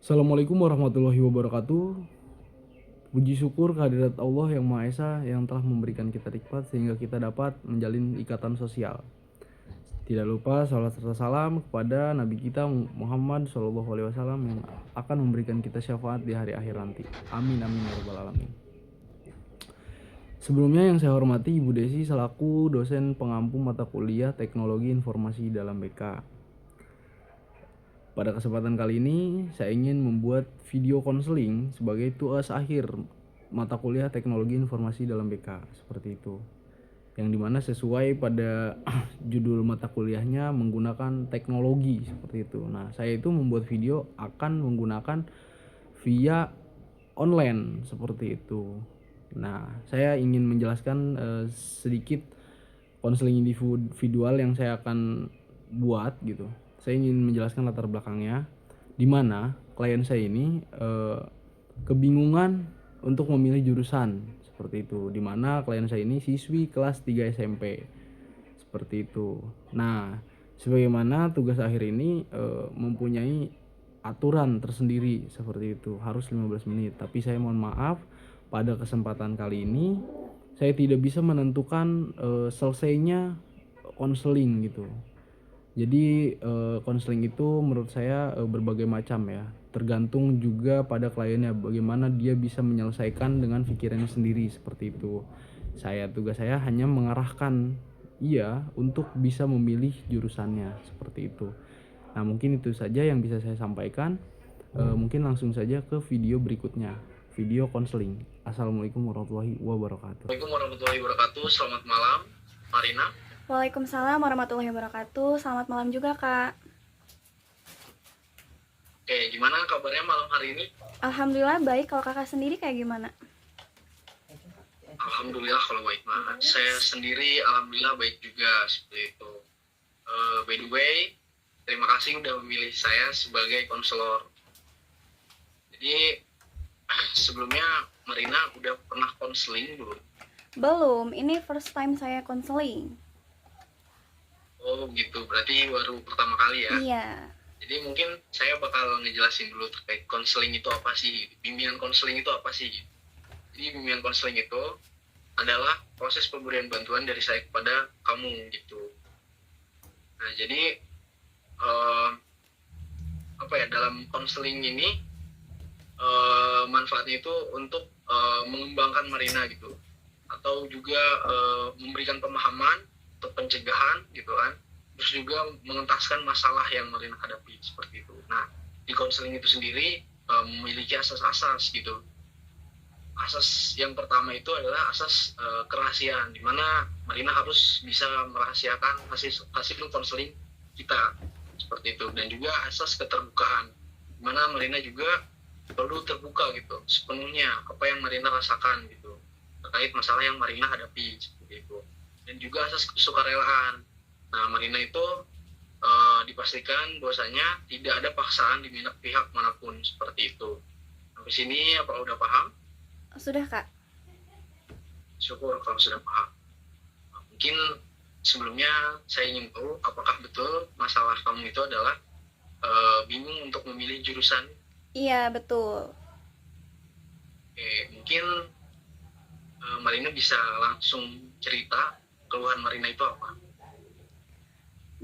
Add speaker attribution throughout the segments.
Speaker 1: Assalamualaikum warahmatullahi wabarakatuh. Puji syukur kehadirat Allah yang Maha Esa yang telah memberikan kita nikmat sehingga kita dapat menjalin ikatan sosial. Tidak lupa salat serta salam kepada Nabi kita Muhammad SAW yang akan memberikan kita syafaat di hari akhir nanti. Amin amin ya rabbal alamin. Sebelumnya yang saya hormati Ibu Desi selaku dosen pengampu mata kuliah Teknologi Informasi dalam BK. Pada kesempatan kali ini, saya ingin membuat video konseling sebagai tugas akhir mata kuliah Teknologi Informasi dalam BK, seperti itu. Yang dimana sesuai pada judul mata kuliahnya menggunakan teknologi, seperti itu. Nah, saya itu membuat video akan menggunakan via online, seperti itu. Nah, saya ingin menjelaskan sedikit konseling individual yang saya akan buat gitu. Saya ingin menjelaskan latar belakangnya, di mana klien saya ini kebingungan untuk memilih jurusan, seperti itu. Di mana klien saya ini siswi kelas 3 SMP, seperti itu. Nah, sebagaimana tugas akhir ini mempunyai aturan tersendiri, seperti itu, harus 15 menit. Tapi saya mohon maaf, pada kesempatan kali ini saya tidak bisa menentukan selesainya konseling gitu. Jadi konseling itu menurut saya berbagai macam ya, tergantung juga pada kliennya bagaimana dia bisa menyelesaikan dengan pikirannya sendiri, seperti itu. Tugas saya hanya mengarahkan ia untuk bisa memilih jurusannya, seperti itu. Nah, mungkin itu saja yang bisa saya sampaikan. Mungkin langsung saja ke video berikutnya, video konseling. Assalamualaikum warahmatullahi wabarakatuh.
Speaker 2: Assalamualaikum warahmatullahi wabarakatuh. Selamat malam, Marina.
Speaker 3: Waalaikumsalam warahmatullahi wabarakatuh. Selamat malam juga, Kak.
Speaker 2: Oke, gimana kabarnya malam hari ini?
Speaker 3: Alhamdulillah baik. Kalau Kakak sendiri kayak gimana?
Speaker 2: Alhamdulillah kalau baik banget. Saya sendiri alhamdulillah baik juga, seperti itu. By the way, terima kasih udah memilih saya sebagai konselor. Jadi sebelumnya Marina udah pernah konseling belum?
Speaker 3: Belum, ini first time saya konseling.
Speaker 2: Oh gitu, berarti baru pertama kali ya?
Speaker 3: Iya.
Speaker 2: Jadi mungkin saya bakal ngejelasin dulu terkait konseling itu apa sih, bimbingan konseling itu apa sih. Jadi bimbingan konseling itu adalah proses pemberian bantuan dari saya kepada kamu gitu. Nah jadi dalam konseling ini manfaatnya itu untuk mengembangkan Marina gitu, atau juga memberikan pemahaman atau pencegahan gitu kan, terus juga mengentaskan masalah yang Marina hadapi, seperti itu. Nah di konseling itu sendiri memiliki asas-asas gitu. Asas yang pertama itu adalah asas kerahasiaan, di mana Marina harus bisa merahasiakan hasil konseling kita, seperti itu. Dan juga asas keterbukaan, di mana Marina juga perlu terbuka gitu sepenuhnya apa yang Marina rasakan gitu terkait masalah yang Marina hadapi, seperti itu. Dan juga asas kesukarelaan. Nah Marina itu dipastikan bahwasanya tidak ada paksaan di pihak manapun, seperti itu. Sampai sini apa udah paham?
Speaker 3: Sudah, Kak.
Speaker 2: Syukur kalau sudah paham. Nah, mungkin sebelumnya saya ingin tahu apakah betul masalah kamu itu adalah bingung untuk memilih jurusan?
Speaker 3: Iya, betul.
Speaker 2: Oke, mungkin Marina bisa langsung cerita keluhan Marina itu apa?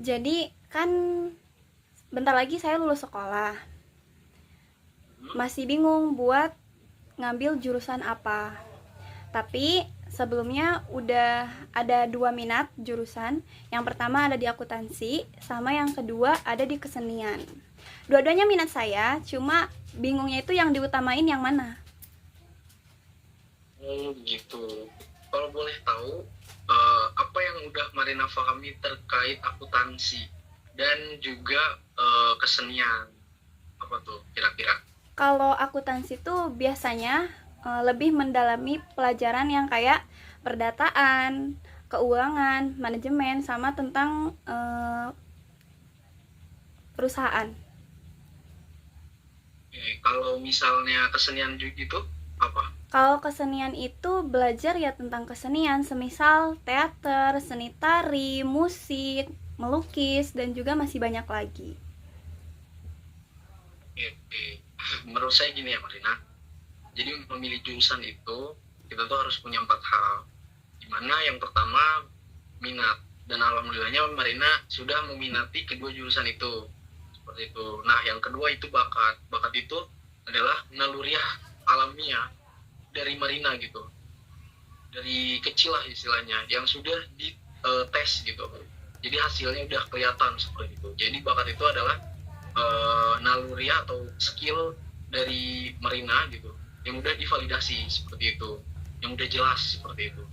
Speaker 3: Jadi, kan bentar lagi saya lulus sekolah. Masih bingung buat ngambil jurusan apa. Tapi sebelumnya udah ada 2 minat jurusan. Yang pertama ada di akuntansi, sama yang kedua ada di kesenian. Dua-duanya minat saya, cuma bingungnya itu yang diutamain yang mana.
Speaker 2: Oh gitu. Kalau boleh tahu apa yang udah Marina pahami terkait akuntansi dan juga kesenian, apa tuh kira-kira?
Speaker 3: Kalau akuntansi tuh biasanya lebih mendalami pelajaran yang kayak perdataan, keuangan, manajemen, sama tentang perusahaan.
Speaker 2: Kalau misalnya kesenian gitu apa?
Speaker 3: Kalau kesenian itu belajar ya tentang kesenian, semisal teater, seni tari, musik, melukis, dan juga masih banyak lagi.
Speaker 2: Oke. menurut saya gini ya Marina, jadi memilih jurusan itu kita tuh harus punya 4 hal, dimana yang pertama minat, dan alhamdulillahnya Marina sudah meminati kedua jurusan itu seperti itu. Nah yang kedua itu bakat itu adalah naluriah alamiah dari Marina gitu, dari kecil lah istilahnya, yang sudah dites gitu, jadi hasilnya udah kelihatan seperti itu. Jadi bakat itu adalah naluriah atau skill dari Marina gitu, yang udah divalidasi seperti itu, yang udah jelas seperti itu.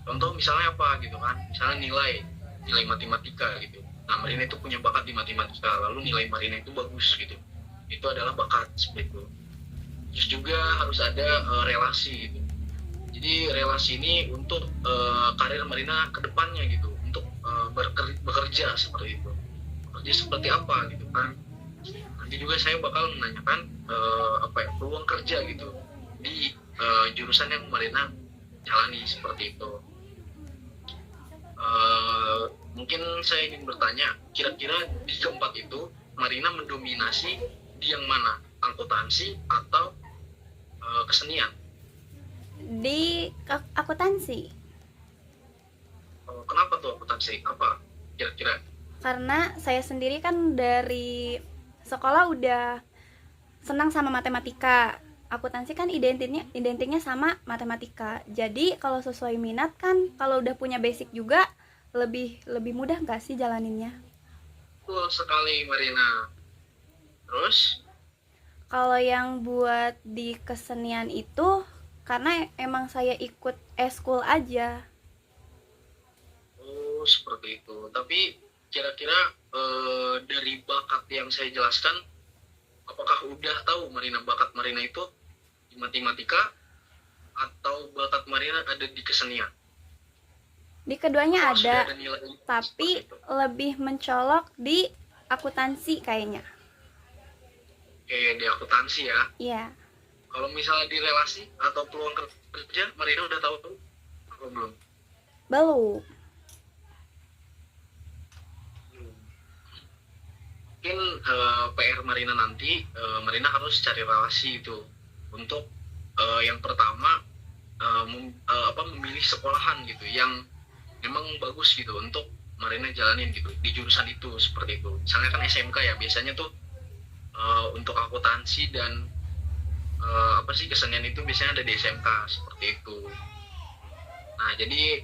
Speaker 2: Contoh misalnya apa gitu kan, misalnya nilai matematika gitu. Nah Marina itu punya bakat di matematika, lalu nilai Marina itu bagus gitu, itu adalah bakat seperti itu. Terus juga harus ada relasi gitu. Jadi relasi ini untuk karir Marina ke depannya gitu, untuk bekerja seperti itu. Bekerja seperti apa gitu kan. Nanti juga saya bakal menanyakan peluang kerja gitu di jurusan yang Marina jalani seperti itu. Mungkin saya ingin bertanya, kira-kira di keempat itu Marina mendominasi di yang mana? Akuntansi atau kesenian?
Speaker 3: Di akuntansi.
Speaker 2: Kenapa tuh akuntansi? Apa kira-kira?
Speaker 3: Karena saya sendiri kan dari sekolah udah senang sama matematika. Akuntansi kan identiknya sama matematika. Jadi kalau sesuai minat kan, kalau udah punya basic juga lebih mudah nggak sih jalaninnya?
Speaker 2: Betul sekali Marina. Terus?
Speaker 3: Kalau yang buat di kesenian itu karena emang saya ikut eskul aja.
Speaker 2: Oh seperti itu. Tapi kira-kira dari bakat yang saya jelaskan, apakah udah tahu Marina bakat Marina itu di matematika atau bakat Marina ada di kesenian?
Speaker 3: Di keduanya
Speaker 2: Sudah
Speaker 3: ada,
Speaker 2: nilai
Speaker 3: tapi
Speaker 2: seperti itu.
Speaker 3: lebih mencolok di akuntansi kayaknya.
Speaker 2: Oke, di akuntansi ya.
Speaker 3: Iya,
Speaker 2: Kalau misalnya di relasi atau peluang kerja, Marina udah tahu tuh? Atau belum?
Speaker 3: belum.
Speaker 2: Mungkin PR Marina nanti, Marina harus cari relasi itu untuk yang pertama memilih sekolahan gitu yang memang bagus gitu untuk Marina jalanin gitu di jurusan itu seperti itu. Misalnya kan SMK ya, biasanya tuh untuk akuntansi dan kesenian itu biasanya ada di SMK seperti itu. Nah jadi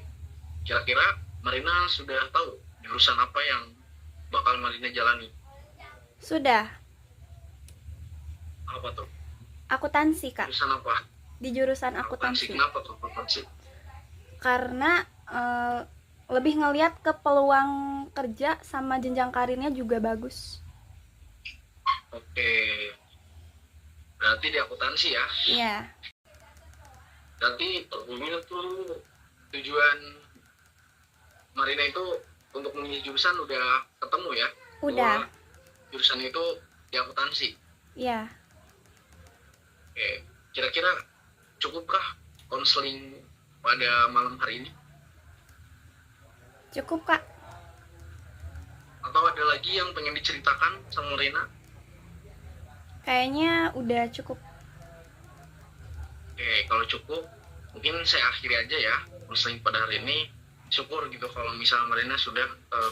Speaker 2: kira-kira Marina sudah tahu jurusan apa yang bakal Marina jalani?
Speaker 3: Sudah,
Speaker 2: Apa tuh?
Speaker 3: akuntansi Kak.
Speaker 2: Jurusan apa?
Speaker 3: Di jurusan
Speaker 2: Akuntansi.
Speaker 3: akuntansi.
Speaker 2: Kenapa tuh akuntansi?
Speaker 3: Karena lebih ngelihat ke peluang kerja sama jenjang karirnya juga bagus.
Speaker 2: Oke. Berarti di akuntansi ya.
Speaker 3: Iya,
Speaker 2: Berarti ini tuh tujuan Marina itu untuk memilih jurusan udah ketemu ya?
Speaker 3: udah.
Speaker 2: Bahwa jurusan itu di akuntansi.
Speaker 3: Iya,
Speaker 2: Oke. Kira-kira cukupkah konseling pada malam hari ini?
Speaker 3: cukup Kak.
Speaker 2: Atau ada lagi yang pengen diceritakan sama Marina?
Speaker 3: Kayaknya udah cukup.
Speaker 2: Oke, kalau cukup mungkin saya akhiri aja ya konseling pada hari ini. Syukur gitu kalau misalnya Marina sudah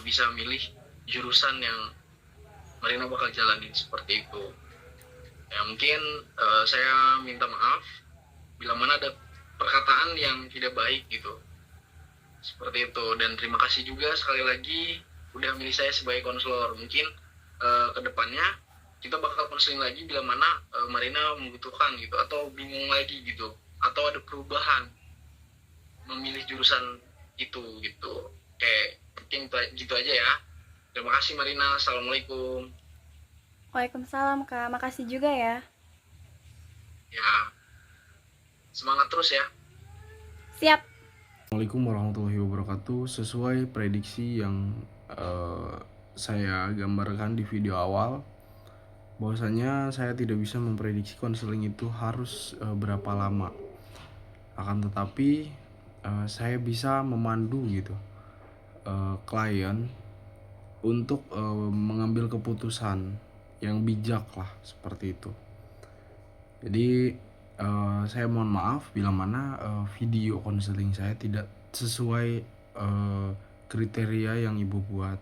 Speaker 2: bisa milih jurusan yang Marina bakal jalanin seperti itu. Ya mungkin saya minta maaf bila mana ada perkataan yang tidak baik gitu. Seperti itu, dan terima kasih juga sekali lagi udah milih saya sebagai konselor. Mungkin kedepannya kita bakal konseling lagi bila mana Marina membutuhkan gitu, atau bingung lagi gitu, atau ada perubahan memilih jurusan itu gitu. Oke, mungkin gitu aja ya. Terima kasih Marina. Assalamualaikum.
Speaker 3: Waalaikumsalam Kak, makasih juga ya.
Speaker 2: Ya, semangat terus ya.
Speaker 3: Siap.
Speaker 1: Assalamualaikum warahmatullahi wabarakatuh. Sesuai prediksi yang saya gambarkan di video awal, bahwasanya saya tidak bisa memprediksi konseling itu harus berapa lama. Akan tetapi saya bisa memandu gitu klien untuk mengambil keputusan yang bijak lah, seperti itu. Jadi saya mohon maaf bila mana video konseling saya tidak sesuai kriteria yang ibu buat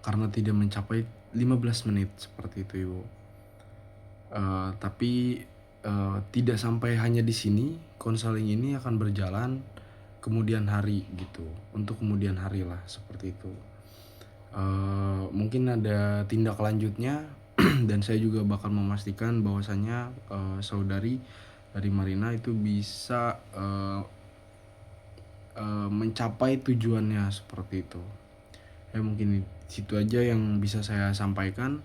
Speaker 1: karena tidak mencapai 15 menit seperti itu ibu. Tapi tidak sampai hanya di sini, konseling ini akan berjalan kemudian hari gitu, untuk kemudian hari lah seperti itu. Mungkin ada tindak lanjutnya dan saya juga bakal memastikan bahwasannya saudari dari Marina itu bisa mencapai tujuannya seperti itu. Ya mungkin situ aja yang bisa saya sampaikan.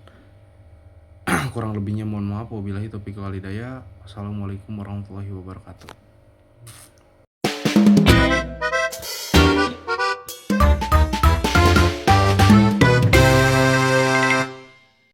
Speaker 1: Kurang lebihnya mohon maaf. Wabillahi taufiq wal hidayah. Wassalamualaikum warahmatullahi wabarakatuh.